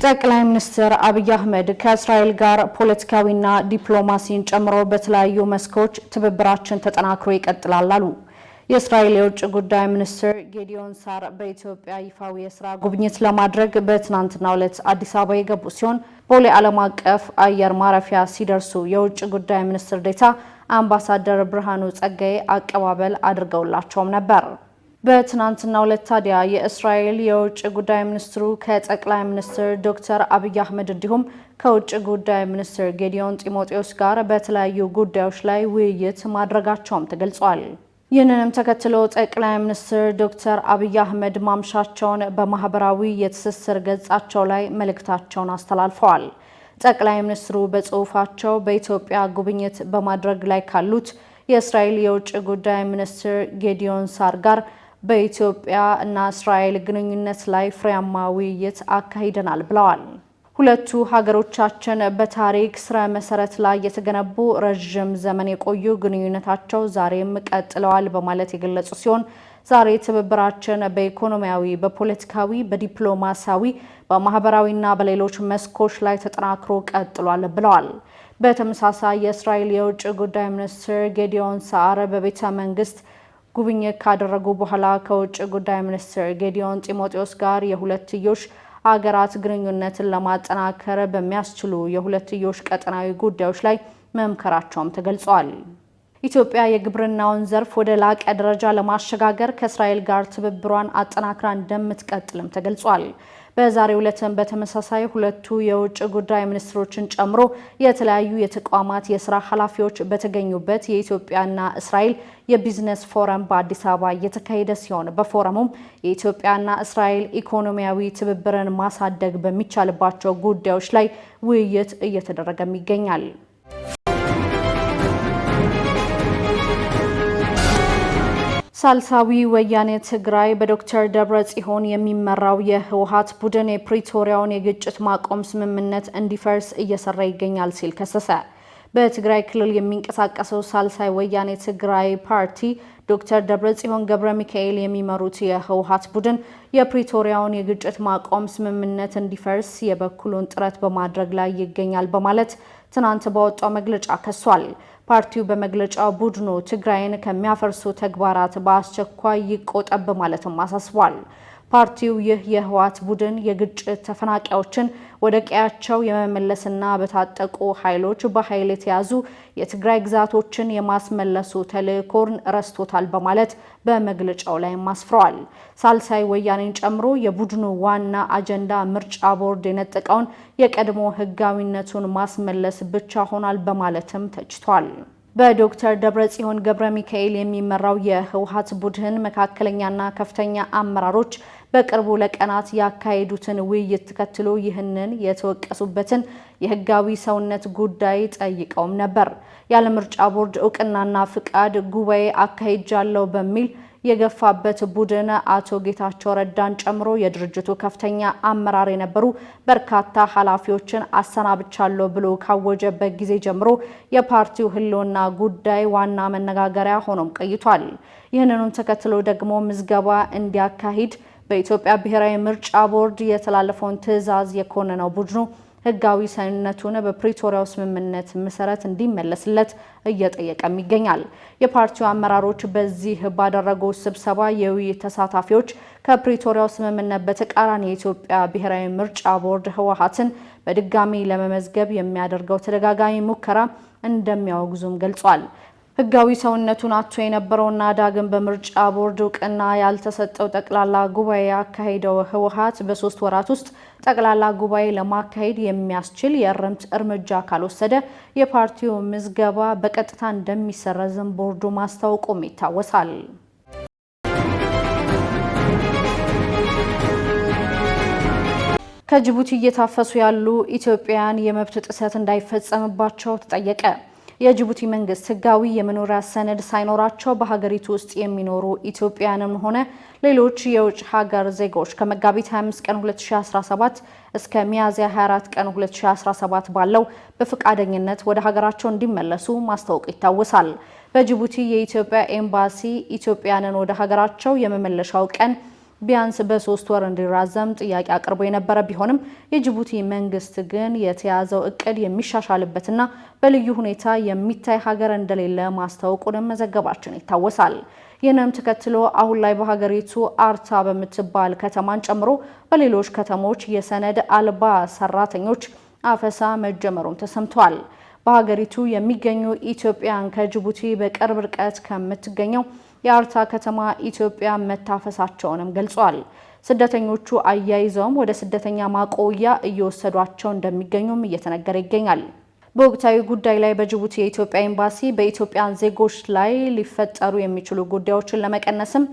ጠቅላይ ሚኒስትር አብይ አህመድ ከእስራኤል ጋር ፖለቲካዊና ዲፕሎማሲን ጨምሮ በተለያዩ መስኮች ትብብራችን ተጠናክሮ ይቀጥላል አሉ። የእስራኤል የውጭ ጉዳይ ሚኒስትር ጌዲዮን ሳር በኢትዮጵያ ይፋዊ የስራ ጉብኝት ለማድረግ በትናንትናው ዕለት አዲስ አበባ የገቡ ሲሆን ቦሌ ዓለም አቀፍ አየር ማረፊያ ሲደርሱ የውጭ ጉዳይ ሚኒስትር ዴኤታ አምባሳደር ብርሃኑ ጸጋዬ አቀባበል አድርገውላቸውም ነበር። በትናንትናው ዕለት ታዲያ የእስራኤል የውጭ ጉዳይ ሚኒስትሩ ከጠቅላይ ሚኒስትር ዶክተር አብይ አህመድ እንዲሁም ከውጭ ጉዳይ ሚኒስትር ጌዲዮን ጢሞቴዎስ ጋር በተለያዩ ጉዳዮች ላይ ውይይት ማድረጋቸውም ተገልጿል። ይህንንም ተከትሎ ጠቅላይ ሚኒስትር ዶክተር አብይ አህመድ ማምሻቸውን በማህበራዊ የትስስር ገጻቸው ላይ መልእክታቸውን አስተላልፈዋል። ጠቅላይ ሚኒስትሩ በጽሁፋቸው በኢትዮጵያ ጉብኝት በማድረግ ላይ ካሉት የእስራኤል የውጭ ጉዳይ ሚኒስትር ጌዲዮን ሳር ጋር በኢትዮጵያ እና እስራኤል ግንኙነት ላይ ፍሬያማ ውይይት አካሂደናል ብለዋል። ሁለቱ ሀገሮቻችን በታሪክ ስረ መሰረት ላይ የተገነቡ ረዥም ዘመን የቆዩ ግንኙነታቸው ዛሬም ቀጥለዋል በማለት የገለጹ ሲሆን ዛሬ ትብብራችን በኢኮኖሚያዊ፣ በፖለቲካዊ፣ በዲፕሎማሲያዊ፣ በማህበራዊና በሌሎች መስኮች ላይ ተጠናክሮ ቀጥሏል ብለዋል። በተመሳሳይ የእስራኤል የውጭ ጉዳይ ሚኒስትር ጌዲዮን ሳር በቤተ መንግስት ጉብኝት ካደረጉ በኋላ ከውጭ ጉዳይ ሚኒስትር ጌዲዮን ጢሞቴዎስ ጋር የሁለትዮሽ አገራት ግንኙነትን ለማጠናከር በሚያስችሉ የሁለትዮሽ ቀጠናዊ ጉዳዮች ላይ መምከራቸውም ተገልጿል። ኢትዮጵያ የግብርናውን ዘርፍ ወደ ላቀ ደረጃ ለማሸጋገር ከእስራኤል ጋር ትብብሯን አጠናክራ እንደምትቀጥልም ተገልጿል። በዛሬው ዕለትም በተመሳሳይ ሁለቱ የውጭ ጉዳይ ሚኒስትሮችን ጨምሮ የተለያዩ የተቋማት የስራ ኃላፊዎች በተገኙበት የኢትዮጵያና እስራኤል የቢዝነስ ፎረም በአዲስ አበባ እየተካሄደ ሲሆን በፎረሙም የኢትዮጵያና እስራኤል ኢኮኖሚያዊ ትብብርን ማሳደግ በሚቻልባቸው ጉዳዮች ላይ ውይይት እየተደረገም ይገኛል። ሳልሳዊ ወያኔ ትግራይ በዶክተር ደብረጽዮን የሚመራው የህወሓት ቡድን የፕሪቶሪያውን የግጭት ማቆም ስምምነት እንዲፈርስ እየሰራ ይገኛል ሲል ከሰሰ። በትግራይ ክልል የሚንቀሳቀሰው ሳልሳይ ወያኔ ትግራይ ፓርቲ ዶክተር ደብረጽዮን ገብረ ሚካኤል የሚመሩት የህወሓት ቡድን የፕሪቶሪያውን የግጭት ማቆም ስምምነት እንዲፈርስ የበኩሉን ጥረት በማድረግ ላይ ይገኛል በማለት ትናንት ባወጣው መግለጫ ከሷል። ፓርቲው በመግለጫው ቡድኑ ትግራይን ከሚያፈርሱ ተግባራት በአስቸኳይ ይቆጠብ ማለትም አሳስቧል። ፓርቲው ይህ የህወሓት ቡድን የግጭት ተፈናቃዮችን ወደ ቀያቸው የመመለስና በታጠቁ ኃይሎች በኃይል የተያዙ የትግራይ ግዛቶችን የማስመለሱ ተልዕኮን ረስቶታል በማለት በመግለጫው ላይ አስፍረዋል። ሳልሳይ ወያኔን ጨምሮ የቡድኑ ዋና አጀንዳ ምርጫ ቦርድ የነጠቀውን የቀድሞ ህጋዊነቱን ማስመለስ ብቻ ሆኗል በማለትም ተችቷል። በዶክተር ደብረጽዮን ገብረ ሚካኤል የሚመራው የህወሓት ቡድን መካከለኛና ከፍተኛ አመራሮች በቅርቡ ለቀናት ያካሄዱትን ውይይት ተከትሎ ይህንን የተወቀሱበትን የህጋዊ ሰውነት ጉዳይ ጠይቀውም ነበር። ያለ ምርጫ ቦርድ እውቅናና ፍቃድ ጉባኤ አካሂጃለሁ በሚል የገፋበት ቡድን አቶ ጌታቸው ረዳን ጨምሮ የድርጅቱ ከፍተኛ አመራር የነበሩ በርካታ ኃላፊዎችን አሰናብቻለሁ ብሎ ካወጀበት ጊዜ ጀምሮ የፓርቲው ህልውና ጉዳይ ዋና መነጋገሪያ ሆኖም ቆይቷል። ይህንኑን ተከትሎ ደግሞ ምዝገባ እንዲያካሂድ በኢትዮጵያ ብሔራዊ ምርጫ ቦርድ የተላለፈውን ትዕዛዝ የኮነነው ቡድኑ ህጋዊ ሰውነቱን በፕሪቶሪያው ስምምነት መሰረት እንዲመለስለት እየጠየቀም ይገኛል። የፓርቲው አመራሮች በዚህ ባደረጉት ስብሰባ የውይይት ተሳታፊዎች ከፕሪቶሪያው ስምምነት በተቃራኒ የኢትዮጵያ ብሔራዊ ምርጫ ቦርድ ህወሓትን በድጋሚ ለመመዝገብ የሚያደርገው ተደጋጋሚ ሙከራ እንደሚያወግዙም ገልጿል። ህጋዊ ሰውነቱን አጥቶ የነበረውና ዳግም በምርጫ ቦርድ እውቅና ያልተሰጠው ጠቅላላ ጉባኤ ያካሄደው ህወሓት በ3 ወራት ውስጥ ጠቅላላ ጉባኤ ለማካሄድ የሚያስችል የእርምት እርምጃ ካልወሰደ የፓርቲው ምዝገባ በቀጥታ እንደሚሰረዝም ቦርዱ ማስታወቁም ይታወሳል። ከጅቡቲ እየታፈሱ ያሉ ኢትዮጵያውያን የመብት ጥሰት እንዳይፈጸምባቸው ተጠየቀ። የጅቡቲ መንግስት ህጋዊ የመኖሪያ ሰነድ ሳይኖራቸው በሀገሪቱ ውስጥ የሚኖሩ ኢትዮጵያውያንም ሆነ ሌሎች የውጭ ሀገር ዜጎች ከመጋቢት 25 ቀን 2017 እስከ ሚያዝያ 24 ቀን 2017 ባለው በፈቃደኝነት ወደ ሀገራቸው እንዲመለሱ ማስታወቁ ይታወሳል። በጅቡቲ የኢትዮጵያ ኤምባሲ ኢትዮጵያውያንን ወደ ሀገራቸው የመመለሻው ቀን ቢያንስ በ3 ወር እንዲራዘም ጥያቄ አቅርቦ የነበረ ቢሆንም የጅቡቲ መንግስት ግን የተያዘው እቅድ የሚሻሻልበትና በልዩ ሁኔታ የሚታይ ሀገር እንደሌለ ማስታወቁንም መዘገባችን ይታወሳል። ይህንም ተከትሎ አሁን ላይ በሀገሪቱ አርታ በምትባል ከተማን ጨምሮ በሌሎች ከተሞች የሰነድ አልባ ሰራተኞች አፈሳ መጀመሩም ተሰምቷል። በሀገሪቱ የሚገኙ ኢትዮጵያን ከጅቡቲ በቅርብ ርቀት ከምትገኘው የአርታ ከተማ ኢትዮጵያ መታፈሳቸውንም ገልጿል። ስደተኞቹ አያይዘውም ወደ ስደተኛ ማቆያ እየወሰዷቸው እንደሚገኙም እየተነገረ ይገኛል። በወቅታዊ ጉዳይ ላይ በጅቡቲ የኢትዮጵያ ኤምባሲ በኢትዮጵያን ዜጎች ላይ ሊፈጠሩ የሚችሉ ጉዳዮችን ለመቀነስም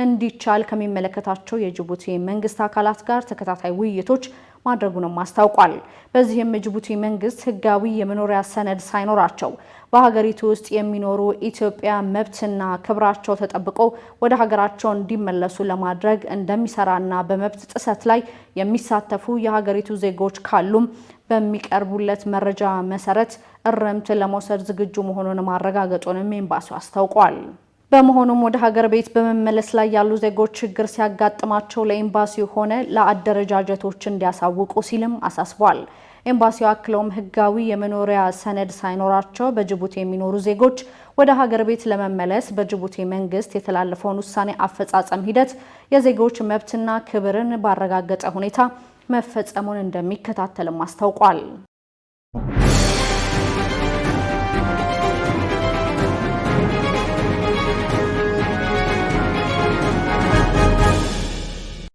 እንዲቻል ከሚመለከታቸው የጅቡቲ መንግስት አካላት ጋር ተከታታይ ውይይቶች ማድረጉንም አስታውቋል። በዚህም የጅቡቲ መንግስት ህጋዊ የመኖሪያ ሰነድ ሳይኖራቸው በሀገሪቱ ውስጥ የሚኖሩ ኢትዮጵያ መብትና ክብራቸው ተጠብቆ ወደ ሀገራቸው እንዲመለሱ ለማድረግ እንደሚሰራና በመብት ጥሰት ላይ የሚሳተፉ የሀገሪቱ ዜጎች ካሉም በሚቀርቡለት መረጃ መሰረት እርምት ለመውሰድ ዝግጁ መሆኑን ማረጋገጡንም ኤምባሲው አስታውቋል። በመሆኑም ወደ ሀገር ቤት በመመለስ ላይ ያሉ ዜጎች ችግር ሲያጋጥማቸው ለኤምባሲው ሆነ ለአደረጃጀቶች እንዲያሳውቁ ሲልም አሳስቧል። ኤምባሲው አክለውም ህጋዊ የመኖሪያ ሰነድ ሳይኖራቸው በጅቡቲ የሚኖሩ ዜጎች ወደ ሀገር ቤት ለመመለስ በጅቡቲ መንግስት የተላለፈውን ውሳኔ አፈጻጸም ሂደት የዜጎች መብትና ክብርን ባረጋገጠ ሁኔታ መፈጸሙን እንደሚከታተልም አስታውቋል።